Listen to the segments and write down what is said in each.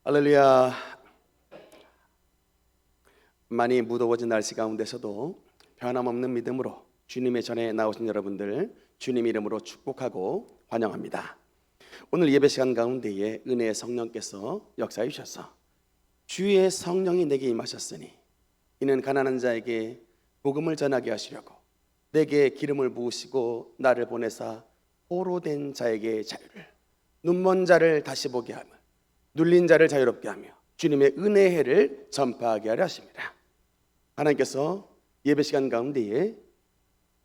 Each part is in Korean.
할렐루야. 많이 무더워진 날씨 가운데서도 변함없는 믿음으로 주님의 전에 나오신 여러분들 주님 이름으로 축복하고 환영합니다. 오늘 예배 시간 가운데에 은혜의 성령께서 역사해 주셔서 주의 성령이 내게 임하셨으니 이는 가난한 자에게 복음을 전하게 하시려고 내게 기름을 부으시고 나를 보내사 포로된 자에게 자유를, 눈먼 자를 다시 보게 하며 눌린 자를 자유롭게 하며 주님의 은혜의 해를 전파하게 하려 하십니다. 하나님께서 예배 시간 가운데에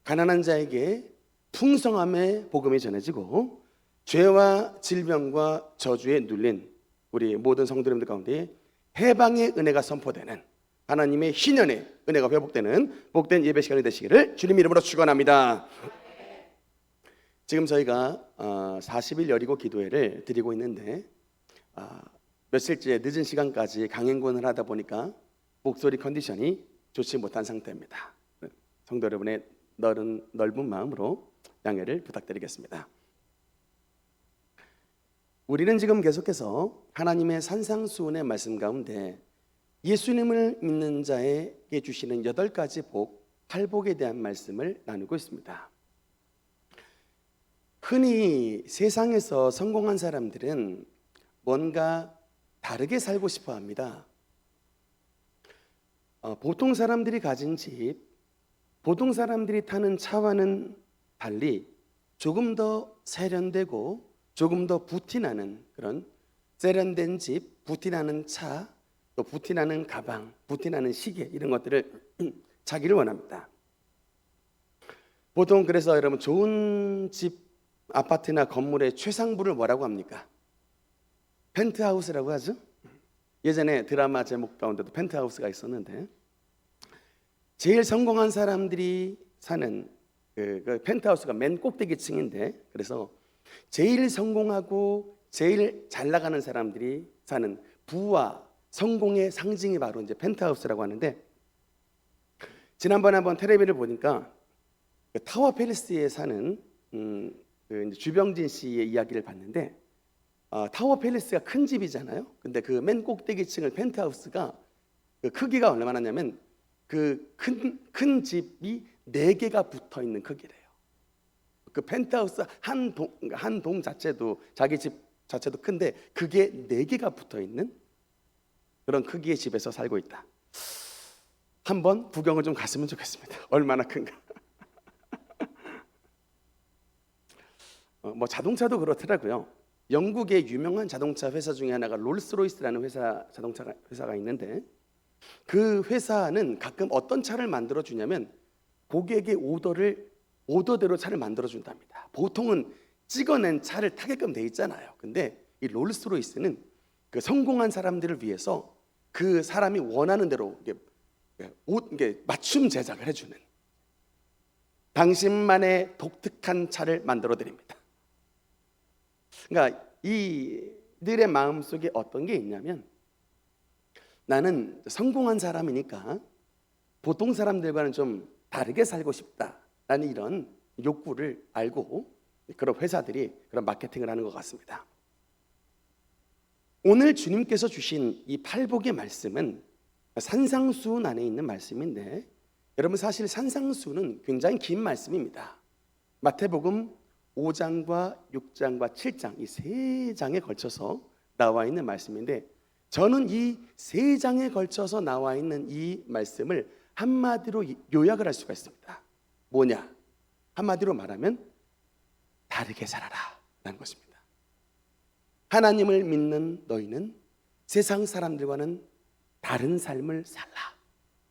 가난한 자에게 풍성함의 복음이 전해지고 죄와 질병과 저주에 눌린 우리 모든 성도님들 가운데 해방의 은혜가 선포되는 하나님의 희년의 은혜가 회복되는 복된 예배 시간이 되시기를 주님 이름으로 축원합니다. 지금 저희가 40일 여리고 기도회를 드리고 있는데 며칠째 늦은 시간까지 강행군을 하다 보니까 목소리 컨디션이 좋지 못한 상태입니다. 성도 여러분의 넓은 마음으로 양해를 부탁드리겠습니다. 우리는 지금 계속해서 하나님의 산상수훈의 말씀 가운데 예수님을 믿는 자에게 주시는 8가지 복, 8복에 대한 말씀을 나누고 있습니다. 흔히 세상에서 성공한 사람들은 뭔가 다르게 살고 싶어 합니다. 보통 사람들이 가진 집, 보통 사람들이 타는 차와는 달리 조금 더 세련되고 조금 더 부티나는 그런 세련된 집, 부티나는 차, 또 부티나는 가방, 부티나는 시계 이런 것들을 자기를 원합니다. 보통 그래서 여러분 좋은 집, 아파트나 건물의 최상부를 뭐라고 합니까? 펜트하우스라고 하죠. 예전에 드라마 제목 가운데도 펜트하우스가 있었는데 제일 성공한 사람들이 사는 그 펜트하우스가 맨 꼭대기층인데 그래서 제일 성공하고 제일 잘 나가는 사람들이 사는 부와 성공의 상징이 바로 이제 펜트하우스라고 하는데 지난번에 한번 텔레비를 보니까 그 타워 팰리스에 사는 그 주병진 씨의 이야기를 봤는데 타워 팰리스가 큰 집이잖아요. 근데 그 맨 꼭대기층을 펜트하우스가 그 크기가 얼마나냐면 그 큰 집이 4개가 붙어 있는 크기래요. 그 펜트하우스 한 동 자체도 자기 집 자체도 큰데 그게 4개가 붙어 있는 그런 크기의 집에서 살고 있다. 한번 구경을 좀 갔으면 좋겠습니다. 얼마나 큰가. 뭐 자동차도 그렇더라고요. 영국의 유명한 자동차 회사 중에 하나가 롤스로이스라는 자동차 회사가 있는데 그 회사는 가끔 어떤 차를 만들어 주냐면 고객의 오더대로 차를 만들어 준답니다. 보통은 찍어낸 차를 타게끔 돼 있잖아요. 근데 이 롤스로이스는 그 성공한 사람들을 위해서 그 사람이 원하는 대로 이게 맞춤 제작을 해주는 당신만의 독특한 차를 만들어 드립니다. 그러니까 이들의 마음속에 어떤 게 있냐면 나는 성공한 사람이니까 보통 사람들과는 좀 다르게 살고 싶다라는 이런 욕구를 알고 그런 회사들이 그런 마케팅을 하는 것 같습니다. 오늘 주님께서 주신 이 8복의 말씀은 산상수훈 안에 있는 말씀인데 여러분 사실 산상수훈은 굉장히 긴 말씀입니다. 마태복음 5장과 6장과 7장 이 3장에 걸쳐서 나와 있는 말씀인데 저는 이 3장에 걸쳐서 나와 있는 이 말씀을 한마디로 요약을 할 수가 있습니다. 뭐냐? 한마디로 말하면 다르게 살아라 라는 것입니다. 하나님을 믿는 너희는 세상 사람들과는 다른 삶을 살라.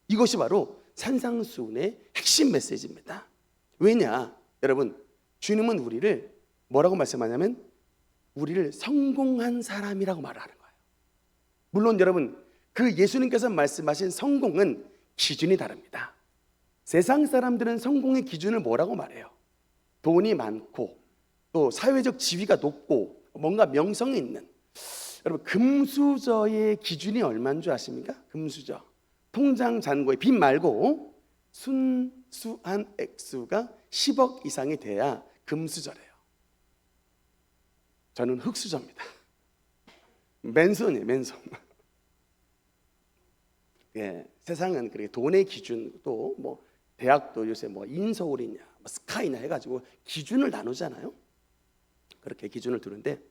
이것이 바로 산상수훈의 핵심 메시지입니다. 왜냐? 여러분 주님은 우리를 뭐라고 말씀하냐면 우리를 성공한 사람이라고 말하는 거예요. 물론 여러분 그 예수님께서 말씀하신 성공은 기준이 다릅니다. 세상 사람들은 성공의 기준을 뭐라고 말해요? 돈이 많고 또 사회적 지위가 높고 뭔가 명성이 있는. 여러분 금수저의 기준이 얼마인 줄 아십니까? 금수저 통장 잔고의 빚 말고 순수한 액수가 10억 이상이 돼야 금수저래요. 저는 흙수저입니다. 맨손이에요, 맨손. 예, 세상은 그렇게 돈의 기준, 또 뭐 대학도 요새 뭐 인서울이냐, 뭐 스카이냐 해가지고 기준을 나누잖아요. 그렇게 기준을 두는데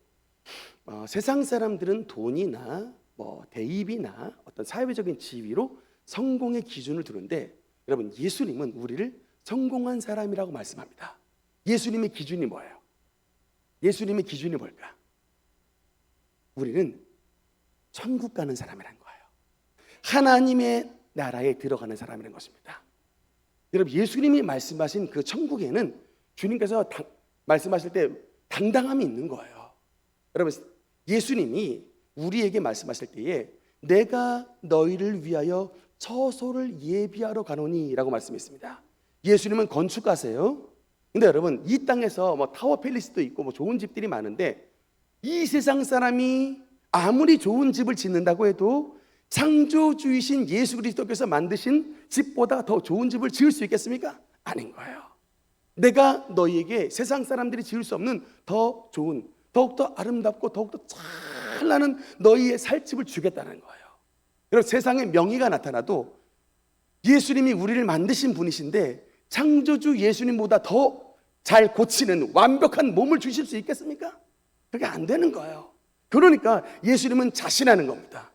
세상 사람들은 돈이나 뭐 대입이나 어떤 사회적인 지위로 성공의 기준을 두는데, 여러분 예수님은 우리를 성공한 사람이라고 말씀합니다. 예수님의 기준이 뭐예요? 예수님의 기준이 뭘까? 우리는 천국 가는 사람이라는 거예요. 하나님의 나라에 들어가는 사람이라는 것입니다. 여러분 예수님이 말씀하신 그 천국에는 주님께서 말씀하실 때 당당함이 있는 거예요. 여러분 예수님이 우리에게 말씀하실 때에 내가 너희를 위하여 처소를 예비하러 가노니 라고 말씀했습니다. 예수님은 건축가세요. 근데 여러분 이 땅에서 뭐 타워 팰리스도 있고 뭐 좋은 집들이 많은데, 이 세상 사람이 아무리 좋은 집을 짓는다고 해도 창조주이신 예수 그리스도께서 만드신 집보다 더 좋은 집을 지을 수 있겠습니까? 아닌 거예요. 내가 너희에게 세상 사람들이 지을 수 없는 더 좋은, 더욱더 아름답고 더욱더 찬란한 너희의 살 집을 주겠다는 거예요. 여러분 세상에 명의가 나타나도 예수님이 우리를 만드신 분이신데 창조주 예수님보다 더 잘 고치는 완벽한 몸을 주실 수 있겠습니까? 그게 안 되는 거예요. 그러니까 예수님은 자신하는 겁니다.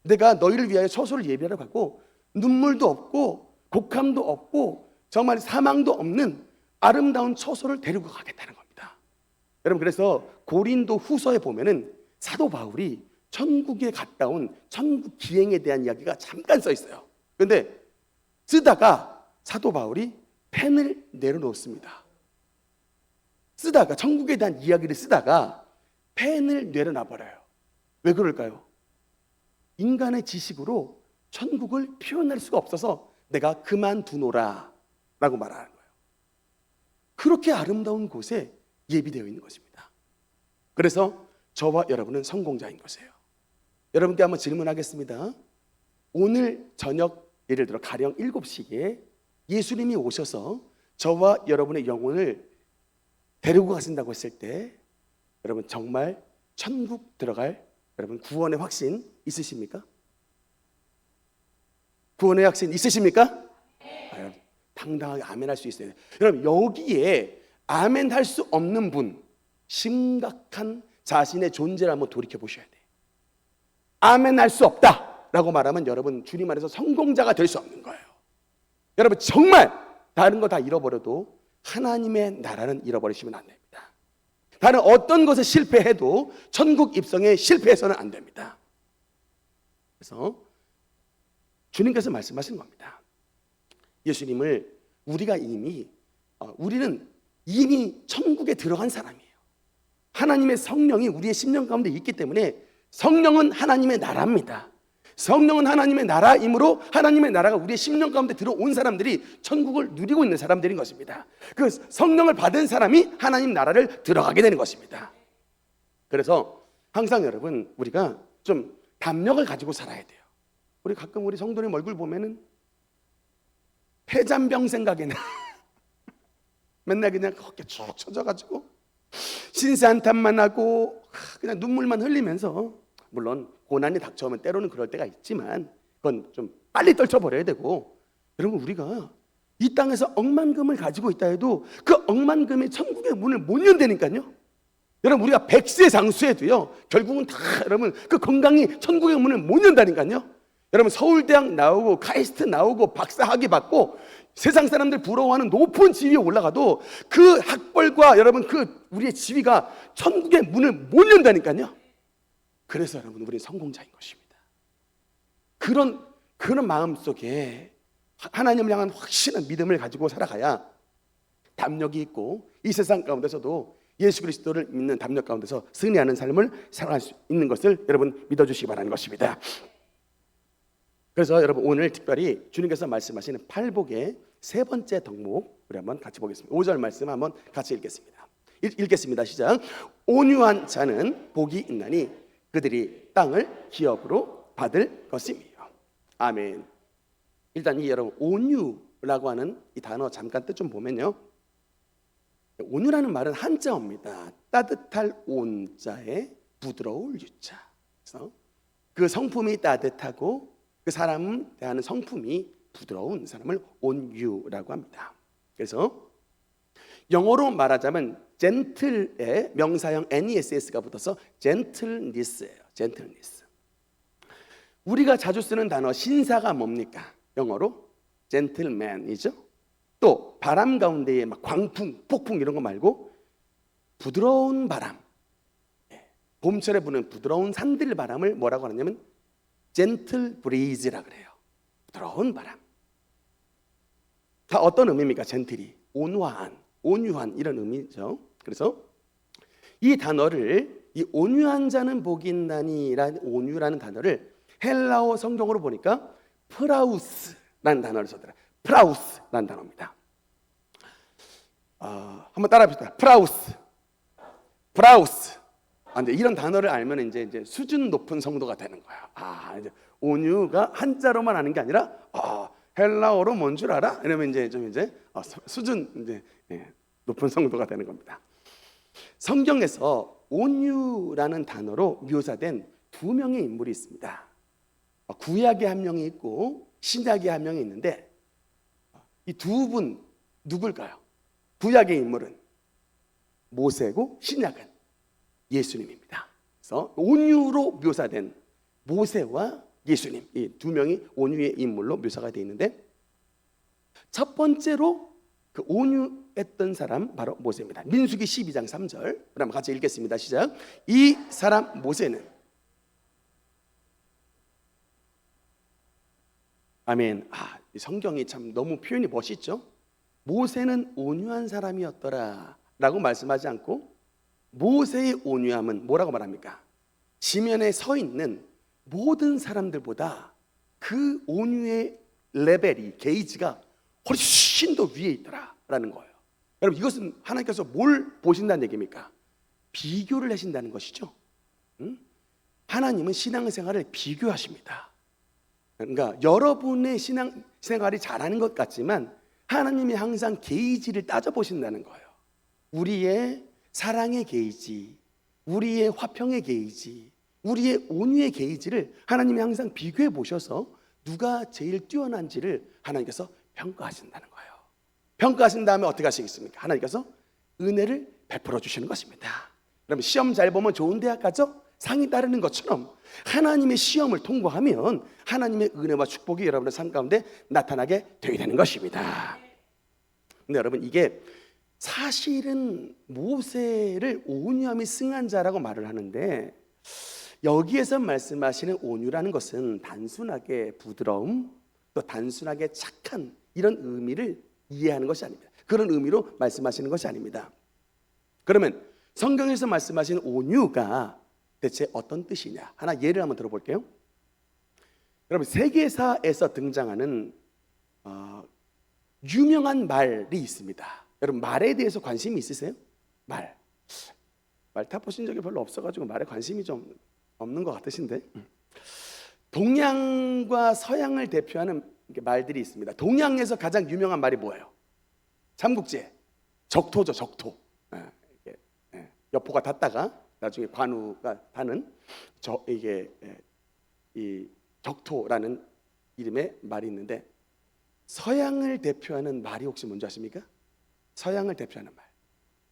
내가 너희를 위하여 처소를 예비하러 가고 눈물도 없고 곡함도 없고 정말 사망도 없는 아름다운 처소를 데리고 가겠다는 겁니다. 여러분 그래서 고린도 후서에 보면은 사도 바울이 천국에 갔다 온 천국 기행에 대한 이야기가 잠깐 써 있어요. 그런데 쓰다가 사도 바울이 펜을 내려놓습니다. 쓰다가 천국에 대한 이야기를 쓰다가 펜을 내려놔 버려요. 왜 그럴까요? 인간의 지식으로 천국을 표현할 수가 없어서 내가 그만두노라 라고 말하는 거예요. 그렇게 아름다운 곳에 예비되어 있는 것입니다. 그래서 저와 여러분은 성공자인 것이에요. 여러분께 한번 질문하겠습니다. 오늘 저녁 예를 들어 가령 7시에 예수님이 오셔서 저와 여러분의 영혼을 데리고 가신다고 했을 때 여러분 정말 천국 들어갈 여러분 구원의 확신 있으십니까? 구원의 확신 있으십니까? 네. 당당하게 아멘할 수 있어야 돼요. 여러분 여기에 아멘할 수 없는 분, 심각한 자신의 존재를 한번 돌이켜 보셔야 돼요. 아멘할 수 없다라고 말하면 여러분 주님 안에서 성공자가 될 수 없는 거예요. 여러분 정말 다른 거 다 잃어버려도 하나님의 나라는 잃어버리시면 안 됩니다. 다른 어떤 것에 실패해도 천국 입성에 실패해서는 안 됩니다. 그래서 주님께서 말씀하신 겁니다. 예수님을 우리는 이미 천국에 들어간 사람이에요. 하나님의 성령이 우리의 심령 가운데 있기 때문에 성령은 하나님의 나라입니다. 성령은 하나님의 나라이므로 하나님의 나라가 우리의 심령 가운데 들어온 사람들이 천국을 누리고 있는 사람들인 것입니다. 그 성령을 받은 사람이 하나님 나라를 들어가게 되는 것입니다. 그래서 항상 여러분 우리가 좀 담력을 가지고 살아야 돼요. 우리 가끔 우리 성도님 얼굴 보면은 폐잔병 생각이 나. 맨날 그냥 어깨 쭉 처져가지고 신세 한탄만 하고 그냥 눈물만 흘리면서, 물론 고난이 닥쳐오면 때로는 그럴 때가 있지만 그건 좀 빨리 떨쳐버려야 되고, 여러분 우리가 이 땅에서 억만금을 가지고 있다 해도 그 억만금이 천국의 문을 못 연다니까요. 여러분 우리가 백세 장수해도요 결국은 다 여러분 그 건강이 천국의 문을 못 연다니까요. 여러분 서울대학 나오고 카이스트 나오고 박사학위 받고 세상 사람들 부러워하는 높은 지위에 올라가도 그 학벌과 여러분 그 우리의 지위가 천국의 문을 못 연다니까요. 그래서 여러분 우리는 성공자인 것입니다. 그런 마음속에 하나님을 향한 확실한 믿음을 가지고 살아가야 담력이 있고 이 세상 가운데서도 예수 그리스도를 믿는 담력 가운데서 승리하는 삶을 살아갈 수 있는 것을 여러분 믿어주시기 바라는 것입니다. 그래서 여러분 오늘 특별히 주님께서 말씀하시는 팔복의 세 번째 덕목 우리 한번 같이 보겠습니다. 5절 말씀 한번 같이 읽겠습니다. 읽겠습니다. 시작. 온유한 자는 복이 있나니 그들이 땅을 기업으로 받을 것이며. 아멘. 일단 이 여러분 온유라고 하는 이 단어 잠깐 뜻 좀 보면요. 온유라는 말은 한자어입니다. 따뜻할 온자에 부드러울 유자. 그래서 그 성품이 따뜻하고 그 사람 대하는 성품이 부드러운 사람을 온유라고 합니다. 그래서 영어로 말하자면 gentle의 명사형 ness가 붙어서 gentleness예요. gentleness. 우리가 자주 쓰는 단어 신사가 뭡니까? 영어로 gentleman이죠. 또 바람 가운데에 막 광풍, 폭풍 이런 거 말고 부드러운 바람, 봄철에 부는 부드러운 산들 바람을 뭐라고 하냐면 gentle breeze라 그래요. 부드러운 바람. 다 어떤 의미입니까? 젠틀이 온화한, 온유한 이런 의미죠. 그래서 이 단어를 이 온유한 자는 복이 있나니라는 온유라는 단어를 헬라어 성경으로 보니까 프라우스라는 단어를 썼더라. 프라우스라는 단어입니다. 한번 따라합시다. 프라우스. 이제 이런 단어를 알면 이제 수준 높은 성도가 되는 거야. 이제 온유가 한자로만 아는 게 아니라 헬라어로 뭔 줄 알아? 이러면 이제 수준 높은 성도가 되는 겁니다. 성경에서 온유라는 단어로 묘사된 두 명의 인물이 있습니다. 구약에 한 명이 있고 신약에 한 명이 있는데 이 두 분 누굴까요? 구약의 인물은 모세고 신약은 예수님입니다. 그래서 온유로 묘사된 모세와 예수님 이 두 명이 온유의 인물로 묘사가 되어 있는데 첫 번째로 그 온유했던 사람 바로 모세입니다. 민수기 12장 3절 그럼 같이 읽겠습니다. 시작. 이 사람 모세는 아멘. 이 성경이 참 너무 표현이 멋있죠. 모세는 온유한 사람이었더라 라고 말씀하지 않고 모세의 온유함은 뭐라고 말합니까? 지면에 서 있는 모든 사람들보다 그 온유의 레벨이 게이지가 훨씬 더 위에 있더라라는 거예요. 여러분 이것은 하나님께서 뭘 보신다는 얘기입니까? 비교를 하신다는 것이죠. 하나님은 신앙생활을 비교하십니다. 그러니까 여러분의 신앙생활이 잘하는 것 같지만 하나님이 항상 게이지를 따져보신다는 거예요. 우리의 사랑의 게이지, 우리의 화평의 게이지, 우리의 온유의 게이지를 하나님이 항상 비교해 보셔서 누가 제일 뛰어난지를 하나님께서 평가하신다는 거예요. 평가하신 다음에 어떻게 하시겠습니까? 하나님께서 은혜를 베풀어 주시는 것입니다. 그럼 시험 잘 보면 좋은 대학 가죠? 상이 따르는 것처럼 하나님의 시험을 통과하면 하나님의 은혜와 축복이 여러분의 삶 가운데 나타나게 되게 되는 것입니다. 근데 여러분 이게 사실은 모세를 온유함이 승한 자라고 말을 하는데 여기에서 말씀하시는 온유라는 것은 단순하게 부드러움 또 단순하게 착한 이런 의미를 이해하는 것이 아닙니다. 그런 의미로 말씀하시는 것이 아닙니다. 그러면 성경에서 말씀하시는 온유가 대체 어떤 뜻이냐? 하나 예를 한번 들어볼게요. 여러분 세계사에서 등장하는 유명한 말이 있습니다. 여러분 말에 대해서 관심이 있으세요? 말 타보신 적이 별로 없어가지고 말에 관심이 좀 없는 것 같으신데 동양과 서양을 대표하는 말들이 있습니다. 동양에서 가장 유명한 말이 뭐예요? 삼국지에 적토죠. 적토. 여포가 닿다가 나중에 관우가 다는 이 적토라는 이름의 말이 있는데 서양을 대표하는 말이 혹시 뭔지 아십니까? 서양을 대표하는 말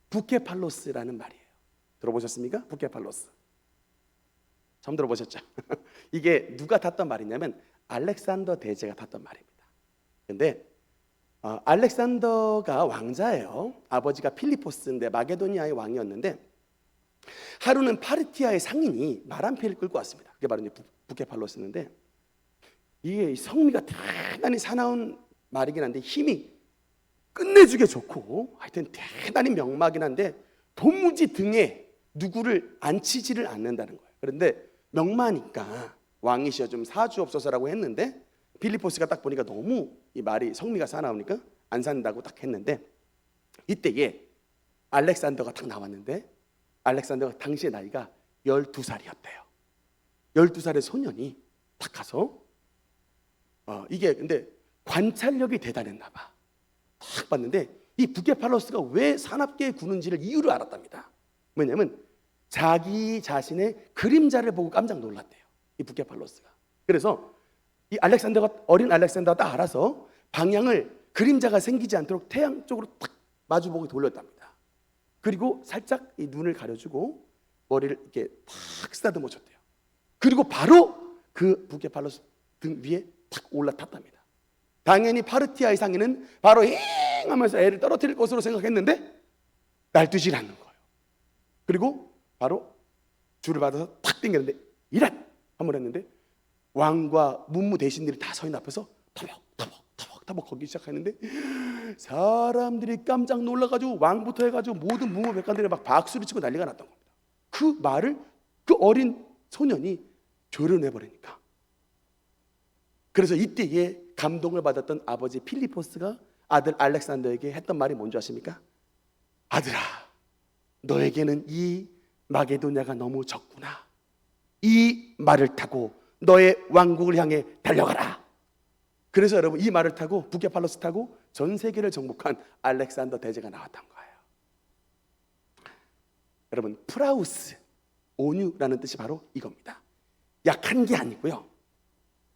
부케팔로스라는 말이에요. 들어보셨습니까? 부케팔로스 처음 들어보셨죠? 이게 누가 탔던 말이냐면 알렉산더 대제가 탔던 말입니다. 근데 알렉산더가 왕자예요. 아버지가 필리포스인데 마게도니아의 왕이었는데 하루는 파르티아의 상인이 말 한 피를 끌고 왔습니다. 그게 바로 이제 부케팔로스인데 이게 성미가 대단히 사나운 말이긴 한데 힘이 끝내주게 좋고 하여튼 대단히 명막이긴 한데 도무지 등에 누구를 앉히지를 않는다는 거예요. 그런데 명마니까 왕이시여 좀 사주옵소서라고 했는데 필리포스가 딱 보니까 너무 이 말이 성미가 사나우니까 안 산다고 딱 했는데 이때에 알렉산더가 딱 나왔는데 알렉산더가 당시의 나이가 12살이었대요. 12살의 소년이 딱 가서 이게 근데 관찰력이 대단했나 봐. 딱 봤는데 이 부케팔로스가 왜 사납게 구는지를 이유를 알았답니다. 뭐냐면 자기 자신의 그림자를 보고 깜짝 놀랐대요, 이 부케팔로스가. 그래서 이 어린 알렉산더가 딱 알아서 방향을 그림자가 생기지 않도록 태양 쪽으로 탁 마주보고 돌렸답니다. 그리고 살짝 이 눈을 가려주고 머리를 이렇게 탁 쓰다듬어 줬대요. 그리고 바로 그 부케팔로스 등 위에 탁 올라탔답니다. 당연히 파르티아의 상인은 바로 잉 하면서 애를 떨어뜨릴 것으로 생각했는데 날뛰질 않는 거예요. 그리고 바로 줄을 받아서 탁 당겼는데 이란 한번 했는데 왕과 문무 대신들이 다 서 있는 앞에서 터벅터벅 걷기 시작했는데 사람들이 깜짝 놀라가지고 왕부터 해가지고 모든 문무 백관들이 막 박수를 치고 난리가 났던 겁니다. 그 말을 그 어린 소년이 조련해버리니까. 그래서 이때에 감동을 받았던 아버지 필리포스가 아들 알렉산더에게 했던 말이 뭔지 아십니까? 아들아, 너에게는 이 마게도냐가 너무 적구나. 이 말을 타고 너의 왕국을 향해 달려가라. 그래서 여러분, 이 말을 타고 부케팔로스 타고 전 세계를 정복한 알렉산더 대제가 나왔던 거예요. 여러분, 프라우스, 온유라는 뜻이 바로 이겁니다. 약한 게 아니고요,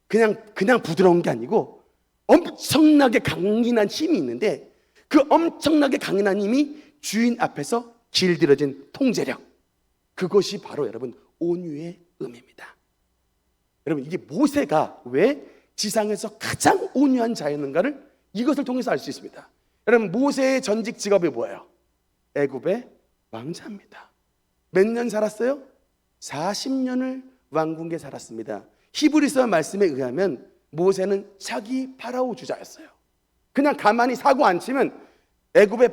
그냥 부드러운 게 아니고 엄청나게 강인한 힘이 있는데 그 엄청나게 강인한 힘이 주인 앞에서 길들여진 통제력, 그것이 바로 여러분 온유의 의미입니다. 여러분, 이게 모세가 왜 지상에서 가장 온유한 자였는가를 이것을 통해서 알 수 있습니다. 여러분, 모세의 전직 직업이 뭐예요? 애굽의 왕자입니다. 몇 년 살았어요? 40년을 왕궁에 살았습니다. 히브리서 말씀에 의하면 모세는 차기 파라오 주자였어요. 그냥 가만히 사고 안 치면 애굽의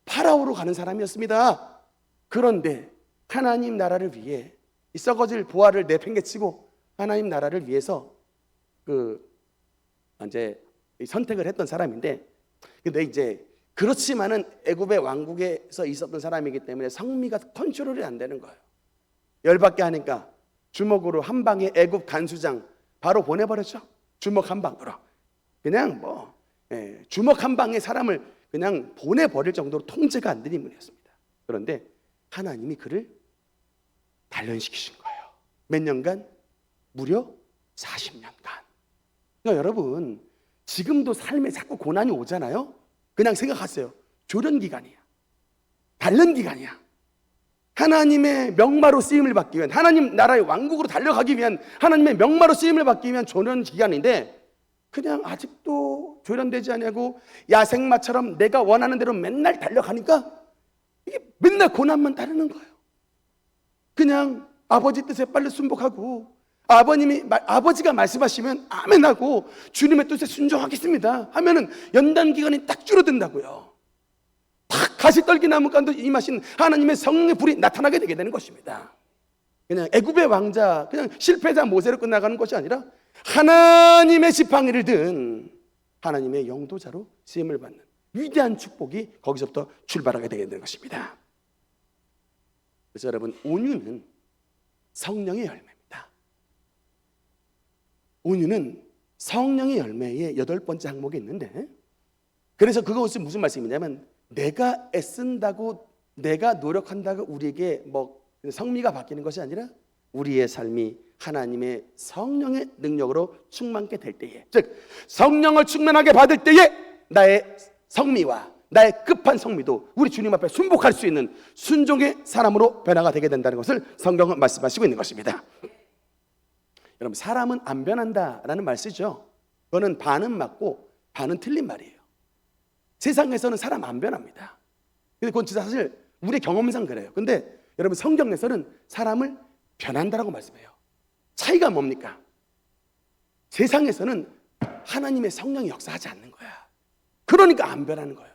파라오로 가는 사람이었습니다. 그런데 하나님 나라를 위해 이 썩어질 보화를 내팽개치고 하나님 나라를 위해서 이제 선택을 했던 사람인데, 근데 이제 그렇지만은 애굽의 왕국에서 있었던 사람이기 때문에 성미가 컨트롤이 안 되는 거예요. 열받게 하니까 주먹으로 한 방에 애굽 간수장 바로 보내버렸죠. 주먹 한 방으로 그냥 주먹 한 방에 사람을 그냥 보내버릴 정도로 통제가 안 된 인물이었습니다. 그런데 하나님이 그를 단련시키신 거예요. 몇 년간? 무려 40년간. 그러니까 여러분, 지금도 삶에 자꾸 고난이 오잖아요. 그냥 생각하세요. 조련기간이야, 단련기간이야. 하나님의 명마로 쓰임을 받기 위한, 하나님 나라의 왕국으로 달려가기 위한, 하나님의 명마로 쓰임을 받기 위한 조련기간인데 그냥 아직도 조련되지 않냐고 야생마처럼 내가 원하는 대로 맨날 달려가니까 이게 맨날 고난만 따르는 거예요. 그냥 아버지 뜻에 빨리 순복하고 아버지가 말씀하시면 아멘하고 주님의 뜻에 순종하겠습니다 하면은 연단 기간이 딱 줄어든다고요. 탁 가시 떨기 나무 가운데 임하신 하나님의 성령의 불이 나타나게 되게 되는 것입니다. 그냥 애굽의 왕자, 그냥 실패자 모세로 끝나가는 것이 아니라 하나님의 지팡이를 든 하나님의 영도자로 쓰임을 받는 위대한 축복이 거기서부터 출발하게 되게 되는 것입니다. 그래서 여러분, 온유는 성령의 열매입니다. 온유는 성령의 열매의 8번째 항목이 있는데, 그래서 그것은 무슨 말씀이냐면 내가 애쓴다고, 내가 노력한다고 우리에게 성미가 바뀌는 것이 아니라 우리의 삶이 하나님의 성령의 능력으로 충만케 될 때에, 즉 성령을 충만하게 받을 때에 나의 성미와 나의 급한 성미도 우리 주님 앞에 순복할 수 있는 순종의 사람으로 변화가 되게 된다는 것을 성경은 말씀하시고 있는 것입니다. 여러분, 사람은 안 변한다라는 말 쓰죠. 그거는 반은 맞고 반은 틀린 말이에요. 세상에서는 사람 안 변합니다. 근데 그건 진짜 사실 우리의 경험상 그래요. 근데 여러분, 성경에서는 사람을 변한다라고 말씀해요. 차이가 뭡니까? 세상에서는 하나님의 성령이 역사하지 않는 거야. 그러니까 안 변하는 거예요.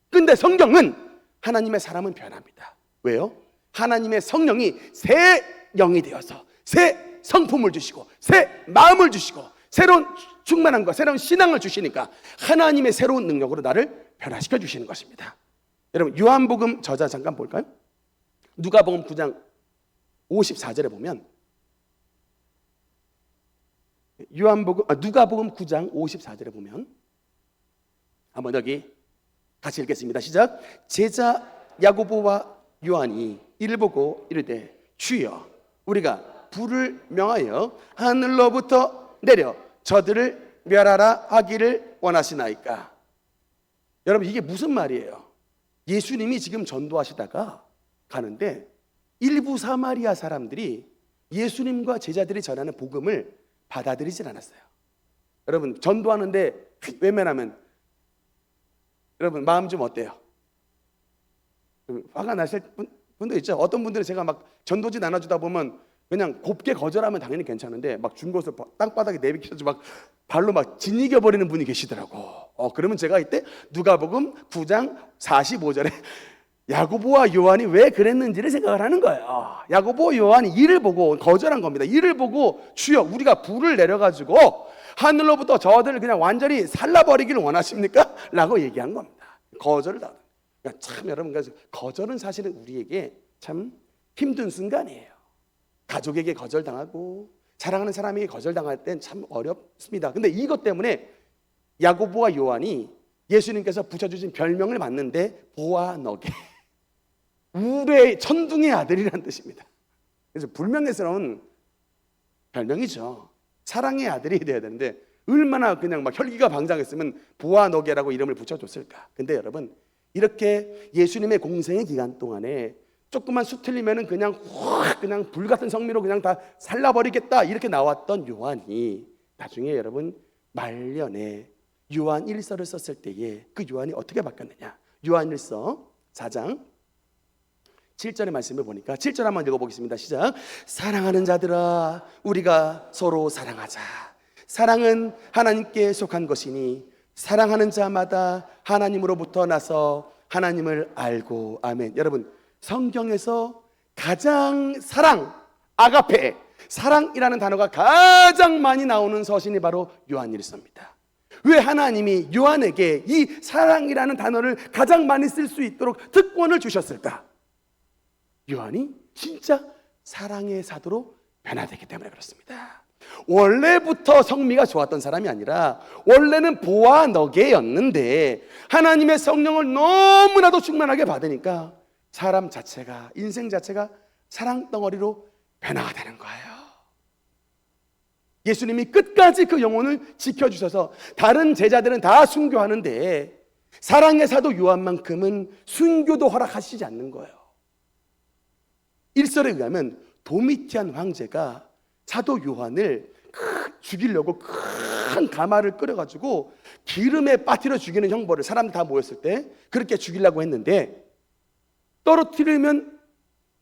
근데 성경은 하나님의 사람은 변합니다. 왜요? 하나님의 성령이 새 영이 되어서 새 성품을 주시고 새 마음을 주시고 새로운 충만함과 새로운 신앙을 주시니까 하나님의 새로운 능력으로 나를 변화시켜 주시는 것입니다. 여러분, 요한복음 저자 잠깐 볼까요? 누가복음 9장 54절에 보면 누가복음 9장 54절에 보면 한번 여기 같이 읽겠습니다. 시작. 제자 야고보와 요한이 이를 보고 이르되 주여 우리가 불을 명하여 하늘로부터 내려 저들을 멸하라 하기를 원하시나이까. 여러분 이게 무슨 말이에요? 예수님이 지금 전도하시다가 가는데 일부 사마리아 사람들이 예수님과 제자들이 전하는 복음을 받아들이질 않았어요. 여러분 전도하는데 외면하면 여러분 마음 좀 어때요? 화가 나실 분도 있죠. 어떤 분들은 제가 막 전도지 나눠주다 보면 그냥 곱게 거절하면 당연히 괜찮은데 막 준 것을 땅바닥에 내비켜서 막 발로 막 짓이겨 버리는 분이 계시더라고. 그러면 제가 이때 누가복음 9장 45절에 야고보와 요한이 왜 그랬는지를 생각을 하는 거예요. 야고보 요한이 이를 보고 거절한 겁니다. 이를 보고 주여 우리가 불을 내려가지고 하늘로부터 저들을 그냥 완전히 살라버리기를 원하십니까? 라고 얘기한 겁니다. 거절을 다. 그러니까 참 여러분 거절은 사실은 우리에게 참 힘든 순간이에요. 가족에게 거절당하고 사랑하는 사람에게 거절당할 땐 참 어렵습니다. 근데 이것 때문에 야고보와 요한이 예수님께서 붙여주신 별명을 받는데 보아너게 우레의 천둥의 아들이라는 뜻입니다. 그래서 불명예스러운 별명이죠. 사랑의 아들이 되어야 되는데 얼마나 그냥 막 혈기가 방장했으면 보아너게라고 이름을 붙여줬을까. 근데 여러분 이렇게 예수님의 공생의 기간 동안에 조금만 수틀리면은 그냥 확 그냥 불같은 성미로 그냥 다 살라버리겠다 이렇게 나왔던 요한이 나중에 여러분 말년에 요한 1서를 썼을 때에 그 요한이 어떻게 바뀌었느냐. 요한 1서 4장 7절의 말씀을 보니까 7절 한번 읽어보겠습니다. 시작. 사랑하는 자들아 우리가 서로 사랑하자. 사랑은 하나님께 속한 것이니 사랑하는 자마다 하나님으로부터 나서 하나님을 알고. 아멘. 여러분 성경에서 가장 사랑, 아가페, 사랑이라는 단어가 가장 많이 나오는 서신이 바로 요한일서입니다. 왜 하나님이 요한에게 이 사랑이라는 단어를 가장 많이 쓸 수 있도록 특권을 주셨을까? 요한이 진짜 사랑의 사도로 변화되기 때문에 그렇습니다. 원래부터 성미가 좋았던 사람이 아니라 원래는 보아너게였는데 하나님의 성령을 너무나도 충만하게 받으니까 사람 자체가 인생 자체가 사랑 덩어리로 변화가 되는 거예요. 예수님이 끝까지 그 영혼을 지켜주셔서 다른 제자들은 다 순교하는데 사랑의 사도 요한만큼은 순교도 허락하시지 않는 거예요. 일설에 의하면 도미티안 황제가 사도 요한을 죽이려고 큰 가마를 끓여가지고 기름에 빠뜨려 죽이는 형벌을 사람들 다 모였을 때 그렇게 죽이려고 했는데 떨어뜨리면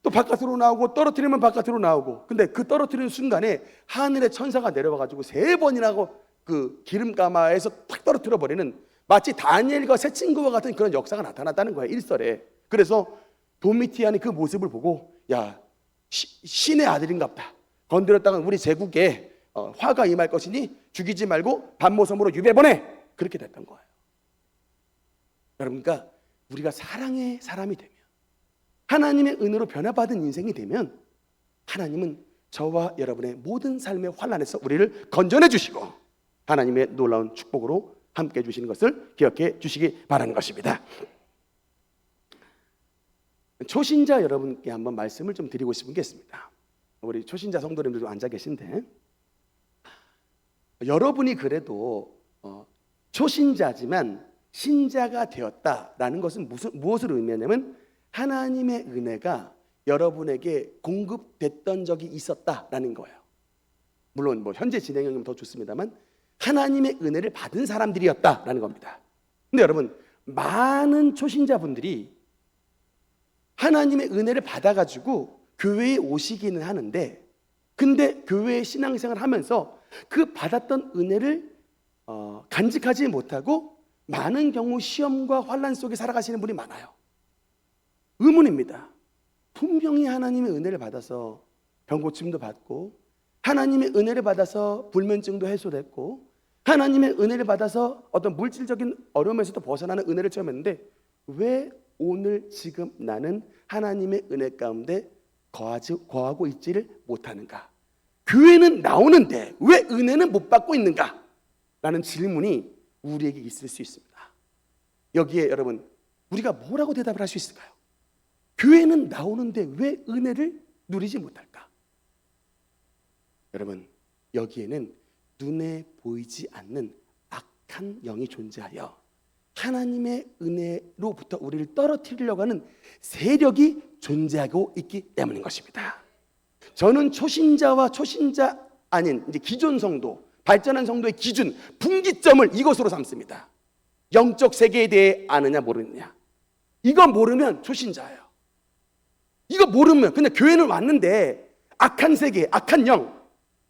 또 바깥으로 나오고 떨어뜨리면 바깥으로 나오고 근데 그 떨어뜨리는 순간에 하늘의 천사가 내려와가지고 3번이나 그 기름가마에서 탁 떨어뜨려 버리는 마치 다니엘과 새 친구와 같은 그런 역사가 나타났다는 거예요. 일설에. 그래서 도미티안이 그 모습을 보고 야 신의 아들인갑다. 건드렸다간 우리 제국에 화가 임할 것이니 죽이지 말고 반모섬으로 유배 보내. 그렇게 됐던 거예요. 여러분 그러니까 우리가 사랑의 사람이 되면 하나님의 은혜로 변화받은 인생이 되면 하나님은 저와 여러분의 모든 삶의 환난에서 우리를 건져내 주시고 하나님의 놀라운 축복으로 함께 해주시는 것을 기억해 주시기 바라는 것입니다. 초신자 여러분께 한번 말씀을 좀 드리고 싶은 게 있습니다. 우리 초신자 성도님들도 앉아 계신데 여러분이 그래도 초신자지만 신자가 되었다라는 것은 무엇을 의미하냐면 하나님의 은혜가 여러분에게 공급됐던 적이 있었다라는 거예요. 물론 현재 진행형이면 더 좋습니다만 하나님의 은혜를 받은 사람들이었다라는 겁니다. 근데 여러분 많은 초신자분들이 하나님의 은혜를 받아가지고 교회에 오시기는 하는데 근데 교회에 신앙생활을 하면서 그 받았던 은혜를 간직하지 못하고 많은 경우 시험과 환난 속에 살아가시는 분이 많아요. 의문입니다. 분명히 하나님의 은혜를 받아서 병고침도 받고 하나님의 은혜를 받아서 불면증도 해소됐고 하나님의 은혜를 받아서 어떤 물질적인 어려움에서도 벗어나는 은혜를 체험했는데 왜 오늘 지금 나는 하나님의 은혜 가운데 거하고 있지를 못하는가? 교회는 나오는데 왜 은혜는 못 받고 있는가? 라는 질문이 우리에게 있을 수 있습니다. 여기에 여러분 우리가 뭐라고 대답을 할 수 있을까요? 교회는 나오는데 왜 은혜를 누리지 못할까? 여러분, 여기에는 눈에 보이지 않는 악한 영이 존재하여 하나님의 은혜로부터 우리를 떨어뜨리려고 하는 세력이 존재하고 있기 때문인 것입니다. 저는 초신자와 초신자 아닌 이제 기존 성도, 발전한 성도의 기준, 분기점을 이것으로 삼습니다. 영적 세계에 대해 아느냐 모르느냐. 이거 모르면 초신자예요. 이거 모르면 그냥 교회는 왔는데 악한 세계, 악한 영,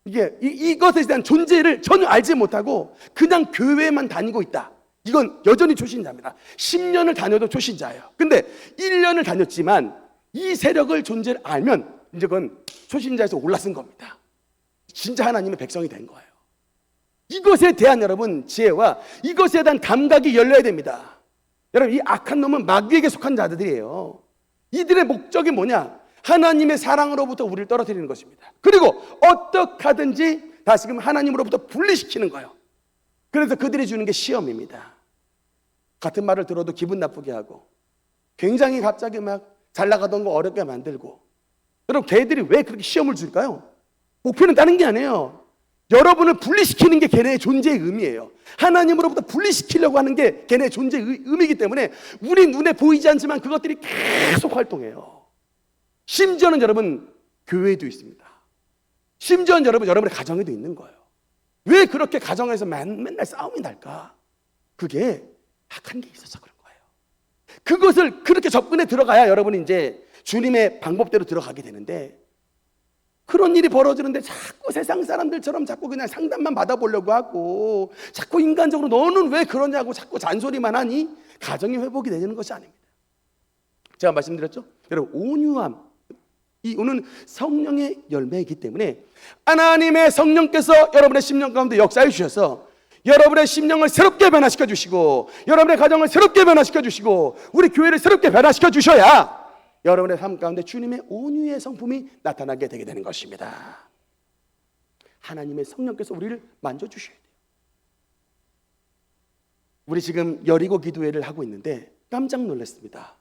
이것에 대한 존재를 전혀 알지 못하고 그냥 교회만 다니고 있다. 이건 여전히 초신자입니다. 10년을 다녀도 초신자예요. 근데 1년을 다녔지만 이 세력을 존재를 알면 이제 그건 초신자에서 올라선 겁니다. 진짜 하나님의 백성이 된 거예요. 이것에 대한 여러분 지혜와 이것에 대한 감각이 열려야 됩니다. 여러분, 이 악한 놈은 마귀에게 속한 자들이에요. 이들의 목적이 뭐냐? 하나님의 사랑으로부터 우리를 떨어뜨리는 것입니다. 그리고 어떻게 하든지 다시금 하나님으로부터 분리시키는 거예요. 그래서 그들이 주는 게 시험입니다. 같은 말을 들어도 기분 나쁘게 하고 굉장히 갑자기 막 잘 나가던 거 어렵게 만들고. 여러분, 걔들이 왜 그렇게 시험을 줄까요? 목표는 다른 게 아니에요. 여러분을 분리시키는 게 걔네의 존재의 의미예요. 하나님으로부터 분리시키려고 하는 게 걔네의 존재의 의미이기 때문에 우리 눈에 보이지 않지만 그것들이 계속 활동해요. 심지어는 여러분 교회에도 있습니다. 심지어는 여러분의 가정에도 있는 거예요. 왜 그렇게 가정에서 맨날 싸움이 날까? 그게 악한 게 있어서 그런 거예요. 그것을 그렇게 접근해 들어가야 여러분이 이제 주님의 방법대로 들어가게 되는데, 그런 일이 벌어지는데 자꾸 세상 사람들처럼 자꾸 그냥 상담만 받아보려고 하고 자꾸 인간적으로 너는 왜 그러냐고 자꾸 잔소리만 하니 가정이 회복이 되는 것이 아닙니다. 제가 말씀드렸죠? 여러분, 온유함, 이 오는 성령의 열매이기 때문에 하나님의 성령께서 여러분의 심령 가운데 역사해 주셔서 여러분의 심령을 새롭게 변화시켜 주시고 여러분의 가정을 새롭게 변화시켜 주시고 우리 교회를 새롭게 변화시켜 주셔야 여러분의 삶 가운데 주님의 온유의 성품이 나타나게 되게 되는 것입니다. 하나님의 성령께서 우리를 만져주셔야 돼요. 우리 지금 여리고 기도회를 하고 있는데 깜짝 놀랐습니다.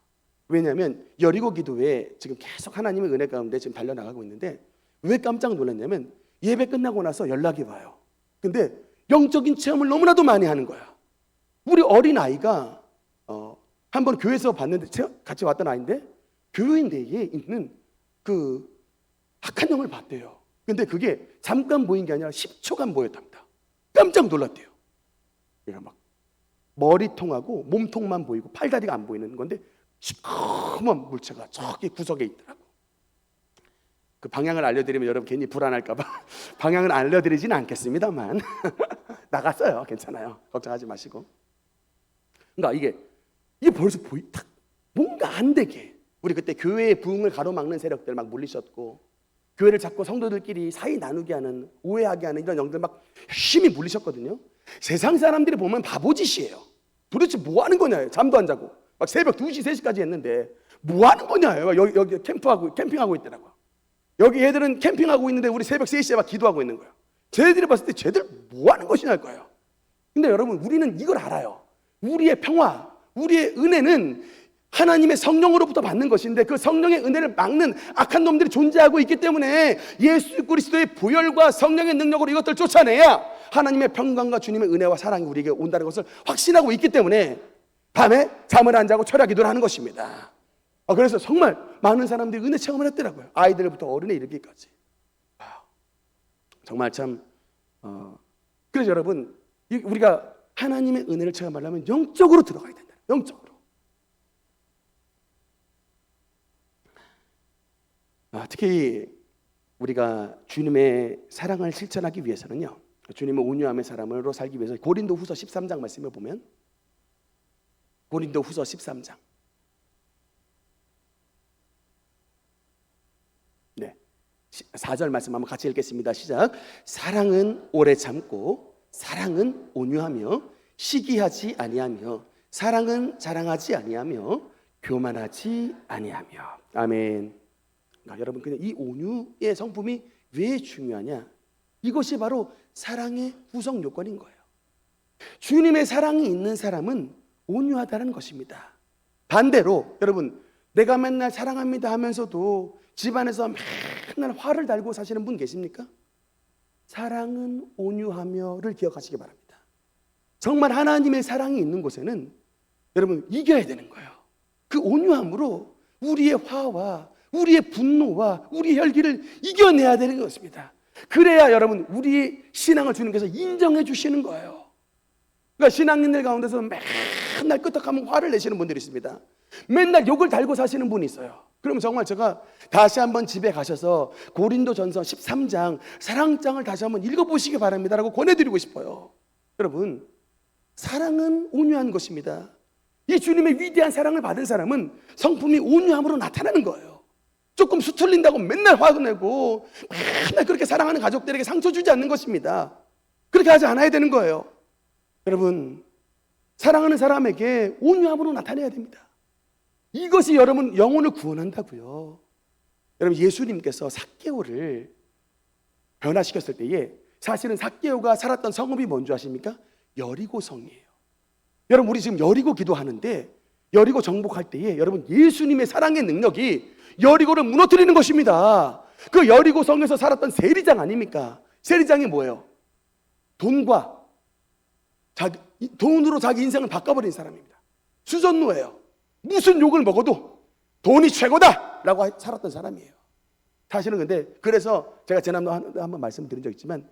왜냐하면 여리고 기도회에 지금 계속 하나님의 은혜 가운데 지금 달려나가고 있는데 왜 깜짝 놀랐냐면 예배 끝나고 나서 연락이 와요. 근데 영적인 체험을 너무나도 많이 하는 거야. 우리 어린아이가 한번 교회에서 봤는데 같이 왔던 아이인데 교회 내에 있는 그 악한 영을 봤대요. 근데 그게 잠깐 보인 게 아니라 10초간 보였답니다. 깜짝 놀랐대요. 얘가 막 머리통하고 몸통만 보이고 팔다리가 안 보이는 건데 시커먼 물체가 저기 구석에 있더라고. 그 방향을 알려드리면 여러분 괜히 불안할까 봐 방향을 알려드리지는 않겠습니다만 나갔어요. 괜찮아요. 걱정하지 마시고. 그러니까 이게 벌써 딱 뭔가 안 되게, 우리 그때 교회의 부흥을 가로막는 세력들 막 물리셨고 교회를 자꾸 성도들끼리 사이 나누게 하는, 오해하게 하는 이런 영들 막 열심히 물리셨거든요. 세상 사람들이 보면 바보짓이에요. 도대체 뭐 하는 거냐, 잠도 안 자고 막 새벽 2시, 3시까지 했는데 뭐 하는 거냐요. 여기 캠핑하고 있더라고요. 여기 애들은 캠핑하고 있는데 우리 새벽 3시에 막 기도하고 있는 거예요. 쟤들이 봤을 때 쟤들 뭐 하는 것이냐 할 거예요. 근데 여러분, 우리는 이걸 알아요. 우리의 평화, 우리의 은혜는 하나님의 성령으로부터 받는 것인데 그 성령의 은혜를 막는 악한 놈들이 존재하고 있기 때문에 예수 그리스도의 보혈과 성령의 능력으로 이것들을 쫓아내야 하나님의 평강과 주님의 은혜와 사랑이 우리에게 온다는 것을 확신하고 있기 때문에 밤에 잠을 안 자고 철야 기도를 하는 것입니다. 그래서 정말 많은 사람들이 은혜 체험을 했더라고요. 아이들부터 어른에 이르기까지. 정말 참 그래서 여러분, 우리가 하나님의 은혜를 체험하려면 영적으로 들어가야 된다. 영적으로. 특히 우리가 주님의 사랑을 실천하기 위해서는요, 주님의 온유함의 사람으로 살기 위해서 고린도후서 13장 말씀을 보면, 고린도후서 13장 4절 말씀 한번 같이 읽겠습니다. 시작. 사랑은 오래 참고 사랑은 온유하며 시기하지 아니하며 사랑은 자랑하지 아니하며 교만하지 아니하며. 아멘. 여러분, 그냥 이 온유의 성품이 왜 중요하냐? 이것이 바로 사랑의 구성 요건인 거예요. 주님의 사랑이 있는 사람은 온유하다는 것입니다. 반대로 여러분, 내가 맨날 사랑합니다 하면서도 집안에서 맨날 화를 달고 사시는 분 계십니까? 사랑은 온유하며를 기억하시기 바랍니다. 정말 하나님의 사랑이 있는 곳에는 여러분 이겨야 되는 거예요. 그 온유함으로 우리의 화와 우리의 분노와 우리의 혈기를 이겨내야 되는 것입니다. 그래야 여러분 우리의 신앙을 주님께서 인정해 주시는 거예요. 그러니까 신앙인들 가운데서 맨날 끄떡하면 화를 내시는 분들이 있습니다. 맨날 욕을 달고 사시는 분이 있어요. 그럼 정말 제가 다시 한번 집에 가셔서 고린도전서 13장 사랑장을 다시 한번 읽어보시기 바랍니다라고 권해드리고 싶어요. 여러분, 사랑은 온유한 것입니다. 이 주님의 위대한 사랑을 받은 사람은 성품이 온유함으로 나타나는 거예요. 조금 수틀린다고 맨날 화가 내고 맨날 그렇게 사랑하는 가족들에게 상처 주지 않는 것입니다. 그렇게 하지 않아야 되는 거예요. 여러분, 사랑하는 사람에게 온유함으로 나타내야 됩니다. 이것이 여러분 영혼을 구원한다고요. 여러분, 예수님께서 삭개오를 변화시켰을 때에 사실은 삭개오가 살았던 성읍이 뭔지 아십니까? 여리고 성이에요. 여러분, 우리 지금 여리고 기도하는데 여리고 정복할 때에 여러분 예수님의 사랑의 능력이 여리고를 무너뜨리는 것입니다. 그 여리고 성에서 살았던 세리장 아닙니까? 세리장이 뭐예요? 돈으로 자기 인생을 바꿔버린 사람입니다. 수전노예요. 무슨 욕을 먹어도 돈이 최고다 라고 살았던 사람이에요. 사실은 근데 그래서 제가 지난번에 한번 말씀드린 적 있지만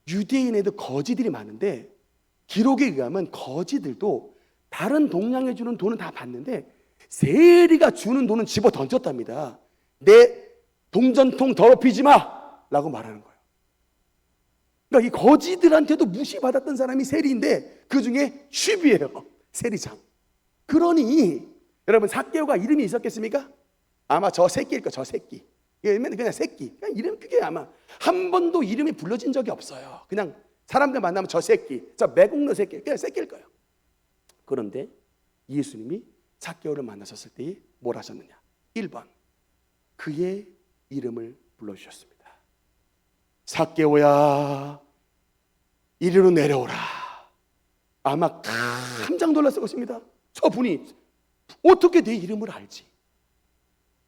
유대인에도 거지들이 많은데 기록에 의하면 거지들도 다른 동양에 주는 돈은 다 받는데 세리가 주는 돈은 집어 던졌답니다. 내 동전통 더럽히지 마 라고 말하는 거예요. 그러니까 이 거지들한테도 무시받았던 사람이 세리인데 그 중에 취비예요. 세리장. 그러니 여러분 삭개오가 이름이 있었겠습니까? 아마 저 새끼일 거예요. 저 새끼. 그냥 새끼. 그냥 이름 그게 아마 한 번도 이름이 불러진 적이 없어요. 그냥 사람들 만나면 저 새끼, 저 매국노 새끼, 그냥 새끼일 거예요. 그런데 예수님이 삭개오를 만나셨을 때 뭘 하셨느냐? 1번, 그의 이름을 불러주셨습니다. 삭개오야, 이리로 내려오라. 아마 깜짝 놀랐을 것입니다. 저분이 어떻게 내 이름을 알지?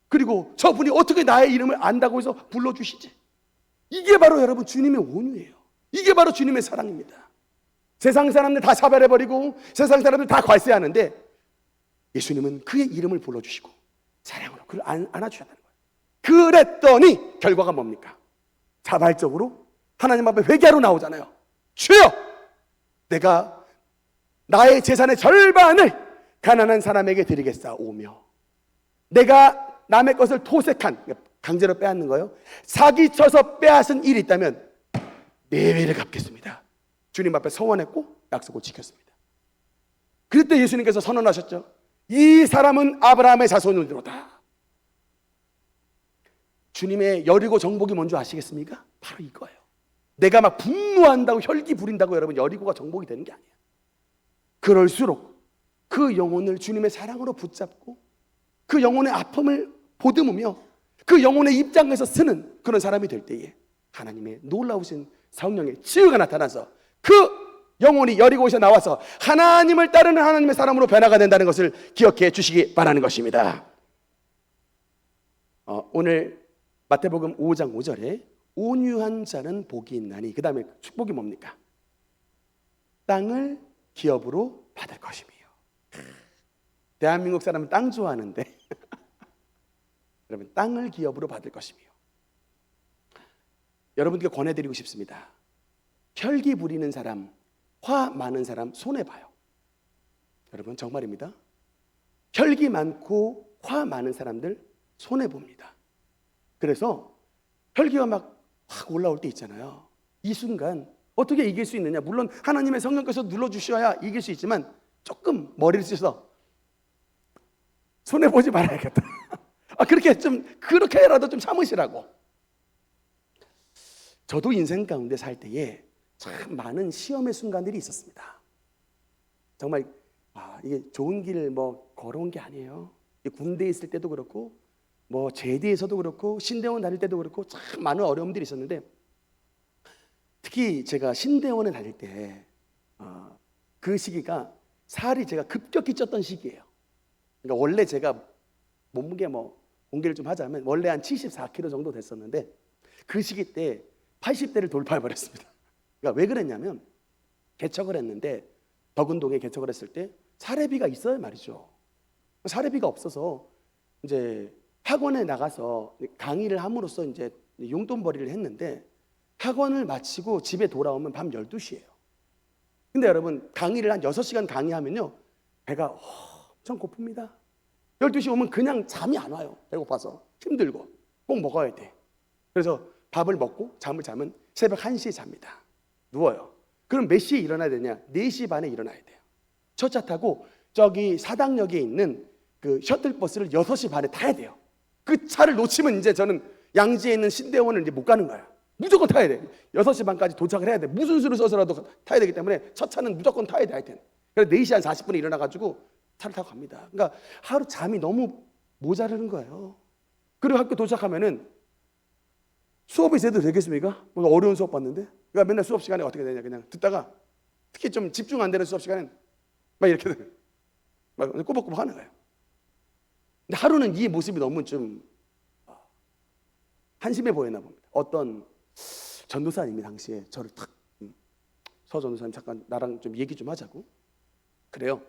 그리고 저분이 어떻게 나의 이름을 안다고 해서 불러주시지? 이게 바로 여러분 주님의 온유예요. 이게 바로 주님의 사랑입니다. 세상 사람들 다 차별해버리고 세상 사람들 다 괄세하는데 예수님은 그의 이름을 불러주시고 사랑으로 그를 안아주셨다는 거예요. 그랬더니 결과가 뭡니까? 자발적으로 하나님 앞에 회개하러 나오잖아요. 주여, 내가 나의 재산의 절반을 가난한 사람에게 드리겠사오며 내가 남의 것을 토색한, 강제로 빼앗는 거예요. 사기쳐서 빼앗은 일이 있다면 네 배를 갚겠습니다. 주님 앞에 서원했고 약속을 지켰습니다. 그때 예수님께서 선언하셨죠. 이 사람은 아브라함의 자손이로다. 주님의 여리고 정복이 뭔지 아시겠습니까? 바로 이거예요. 내가 막 분노한다고 혈기 부린다고 여러분 여리고가 정복이 되는 게 아니에요. 그럴수록 그 영혼을 주님의 사랑으로 붙잡고 그 영혼의 아픔을 보듬으며 그 영혼의 입장에서 쓰는 그런 사람이 될 때에 하나님의 놀라우신 성령의 치유가 나타나서 그 영혼이 여리고에서 나와서 하나님을 따르는 하나님의 사람으로 변화가 된다는 것을 기억해 주시기 바라는 것입니다. 오늘 마태복음 5장 5절에 온유한 자는 복이 있나니, 그 다음에 축복이 뭡니까? 땅을 기업으로 받을 것이며. 대한민국 사람은 땅 좋아하는데 여러분 땅을 기업으로 받을 것이며. 여러분께 권해드리고 싶습니다. 혈기 부리는 사람, 화 많은 사람 손해봐요. 여러분 정말입니다. 혈기 많고 화 많은 사람들 손해봅니다. 그래서 혈기가 막 확 올라올 때 있잖아요. 이 순간 어떻게 이길 수 있느냐? 물론 하나님의 성령께서 눌러주셔야 이길 수 있지만 조금 머리를 써서 손해보지 말아야겠다. 그렇게라도 좀 참으시라고. 저도 인생 가운데 살 때에 참 많은 시험의 순간들이 있었습니다. 정말 이게 좋은 길 걸어온 게 아니에요. 군대에 있을 때도 그렇고 제대에서도 그렇고 신대원 다닐 때도 그렇고 참 많은 어려움들이 있었는데 특히 제가 신대원에 다닐 때 그 시기가 살이 제가 급격히 쪘던 시기예요. 그러니까 원래 제가 몸무게 공개를 좀 하자면 원래 한 74kg 정도 됐었는데 그 시기 때 80대를 돌파해 버렸습니다. 그러니까 왜 그랬냐면 개척을 했는데 덕운동에 개척을 했을 때 사례비가 있어야 말이죠. 사례비가 없어서 이제 학원에 나가서 강의를 함으로써 이제 용돈벌이를 했는데 학원을 마치고 집에 돌아오면 밤 12시예요. 근데 여러분 강의를 한 6시간 강의하면요 배가 엄청 고픕니다. 12시 오면 그냥 잠이 안 와요. 배고파서 힘들고 꼭 먹어야 돼. 그래서 밥을 먹고 잠을 자면 새벽 1시에 잡니다. 누워요. 그럼 몇 시에 일어나야 되냐? 4시 반에 일어나야 돼요. 첫 차 타고 저기 사당역에 있는 그 셔틀버스를 6시 반에 타야 돼요. 그 차를 놓치면 이제 저는 양지에 있는 신대원을 이제 못 가는 거야. 무조건 타야 돼. 6시 반까지 도착을 해야 돼. 무슨 수를 써서라도 타야 되기 때문에 첫 차는 무조건 타야 돼. 하여튼. 그래서 4시 한 40분에 일어나가지고 차를 타고 갑니다. 그러니까 하루 잠이 너무 모자르는 거예요. 그리고 학교 도착하면은 수업이 제대로 되겠습니까? 어려운 수업 봤는데. 그러니까 맨날 수업 시간에 어떻게 되냐 그냥 듣다가 특히 좀 집중 안 되는 수업 시간엔 막 이렇게 막 꾸벅꾸벅 하는 거예요. 근데 하루는 이 모습이 너무 좀 한심해 보였나 봅니다. 어떤 전도사님이 당시에 저를 탁 서 전도사님 잠깐 나랑 좀 얘기 좀 하자고. 그래요.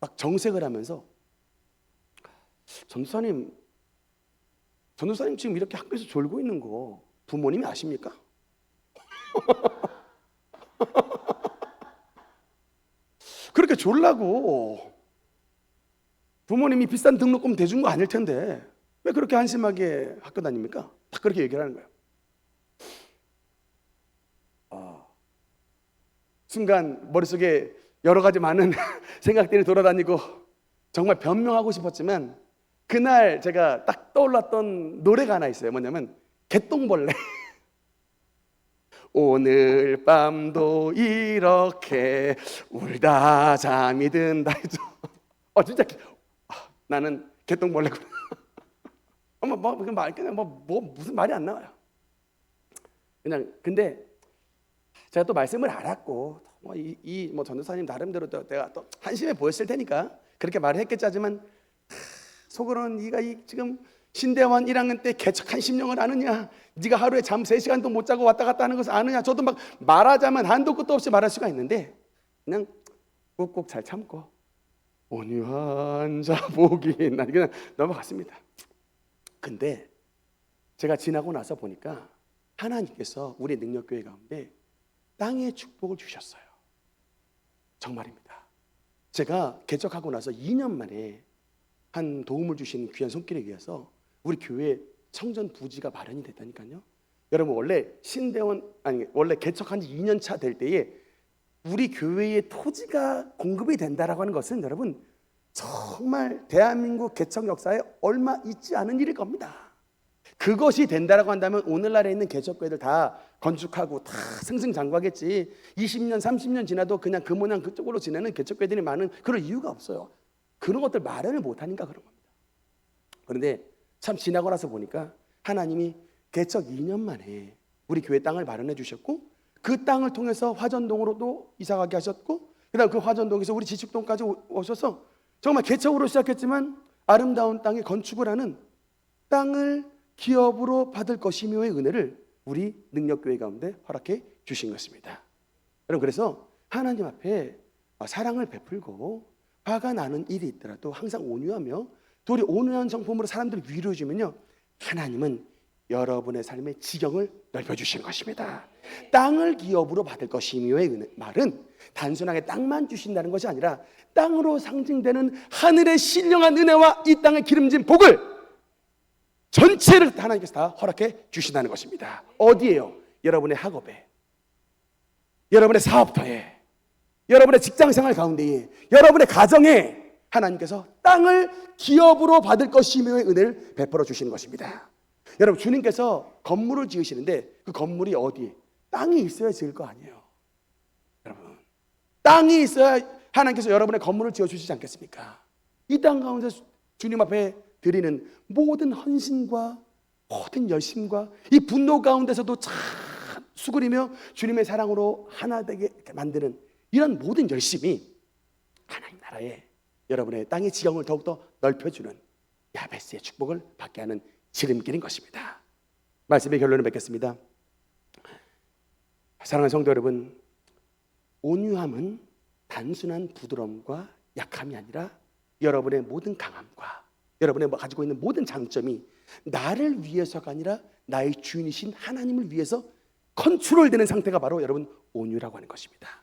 막 정색을 하면서 전도사님 지금 이렇게 학교에서 졸고 있는 거 부모님이 아십니까? 그렇게 졸라고 부모님이 비싼 등록금 대준 거 아닐 텐데 왜 그렇게 한심하게 학교 다닙니까? 다 그렇게 얘기를 하는 거예요. 순간 머릿속에 여러 가지 많은 생각들이 돌아다니고 정말 변명하고 싶었지만 그날 제가 딱 떠올랐던 노래가 하나 있어요. 뭐냐면 개똥벌레. 오늘 밤도 이렇게 울다 잠이 든다 했죠. 진짜 나는 개똥벌레구나. 그냥 무슨 말이 안 나와요. 그냥 근데 제가 또 말씀을 알았고 전도사님 나름대로 또 내가 또 한심해 보였을 테니까 그렇게 말을 했겠지 하지만 속으로는 네가 지금 신대원 1학년 때 개척한 심령을 아느냐? 네가 하루에 잠 3시간도 못 자고 왔다 갔다 하는 것을 아느냐? 저도 막 말하자면 한도 끝도 없이 말할 수가 있는데 그냥 꾹꾹 잘 참고 온유한 자 복이 있나 그냥 넘어갔습니다. 근데 제가 지나고 나서 보니까 하나님께서 우리 능력교회 가운데 땅의 축복을 주셨어요. 정말입니다. 제가 개척하고 나서 2년 만에 한 도움을 주신 귀한 손길에 의해서 우리 교회 청전 부지가 마련이 됐다니까요. 여러분 원래 개척한 지 2년 차 될 때에 우리 교회에 토지가 공급이 된다라고 하는 것은 여러분 정말 대한민국 개척 역사에 얼마 있지 않은 일일 겁니다. 그것이 된다라고 한다면 오늘날에 있는 개척교회들 다 건축하고 다 승승장구하겠지. 20년 30년 지나도 그냥 그 모양 그쪽으로 지내는 개척교회들이 많은 그럴 이유가 없어요. 그런 것들 마련을 못하니까 그런 겁니다. 그런데 참 지나고 나서 보니까 하나님이 개척 2년 만에 우리 교회 땅을 마련해 주셨고 그 땅을 통해서 화전동으로도 이사가게 하셨고 그다음 그 화전동에서 우리 지축동까지 오셔서 정말 개척으로 시작했지만 아름다운 땅에 건축을 하는 땅을 기업으로 받을 것이며의 은혜를 우리 능력교회 가운데 허락해 주신 것입니다. 여러분 그래서 하나님 앞에 사랑을 베풀고 화가 나는 일이 있더라도 항상 온유하며 도리 온유한 성품으로 사람들을 위로해 주면요 하나님은 여러분의 삶의 지경을 넓혀주신 것입니다. 땅을 기업으로 받을 것이며의 말은 단순하게 땅만 주신다는 것이 아니라 땅으로 상징되는 하늘의 신령한 은혜와 이 땅의 기름진 복을 전체를 하나님께서 다 허락해 주신다는 것입니다. 어디에요? 여러분의 학업에, 여러분의 사업터에, 여러분의 직장생활 가운데에, 여러분의 가정에 하나님께서 땅을 기업으로 받을 것이며의 은혜를 베풀어 주시는 것입니다. 여러분 주님께서 건물을 지으시는데 그 건물이 어디에? 땅이 있어야 지을 거 아니에요. 여러분 땅이 있어야 하나님께서 여러분의 건물을 지어주시지 않겠습니까? 이 땅 가운데 주님 앞에 드리는 모든 헌신과 모든 열심과 이 분노 가운데서도 참 수그리며 주님의 사랑으로 하나 되게 만드는 이런 모든 열심이 하나님 나라에 여러분의 땅의 지경을 더욱더 넓혀주는 야베스의 축복을 받게 하는 지름길인 것입니다. 말씀의 결론을 맺겠습니다. 사랑하는 성도 여러분, 온유함은 단순한 부드러움과 약함이 아니라 여러분의 모든 강함과 여러분의 가지고 있는 모든 장점이 나를 위해서가 아니라 나의 주인이신 하나님을 위해서 컨트롤되는 상태가 바로 여러분 온유라고 하는 것입니다.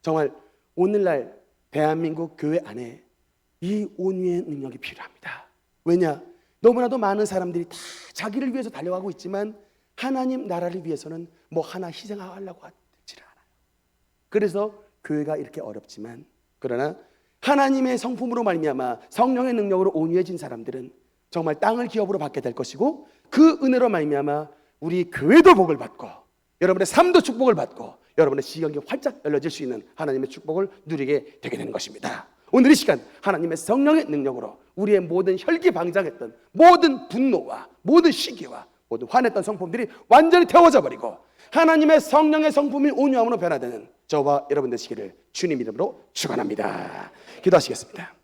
정말 오늘날 대한민국 교회 안에 이 온유의 능력이 필요합니다. 왜냐? 너무나도 많은 사람들이 다 자기를 위해서 달려가고 있지만 하나님 나라를 위해서는 뭐 하나 희생하려고 하지를 않아요. 그래서 교회가 이렇게 어렵지만, 그러나 하나님의 성품으로 말미암아 성령의 능력으로 온유해진 사람들은 정말 땅을 기업으로 받게 될 것이고, 그 은혜로 말미암아 우리 교회도 복을 받고 여러분의 삶도 축복을 받고 여러분의 지경이 활짝 열려질 수 있는 하나님의 축복을 누리게 되게 되는 것입니다. 오늘 이 시간 하나님의 성령의 능력으로 우리의 모든 혈기방장했던 모든 분노와 모든 시기와 모든 화냈던 성품들이 완전히 태워져 버리고 하나님의 성령의 성품이 온유함으로 변화되는 저와 여러분 되시기를 주님 이름으로 축원합니다. 기도하시겠습니다.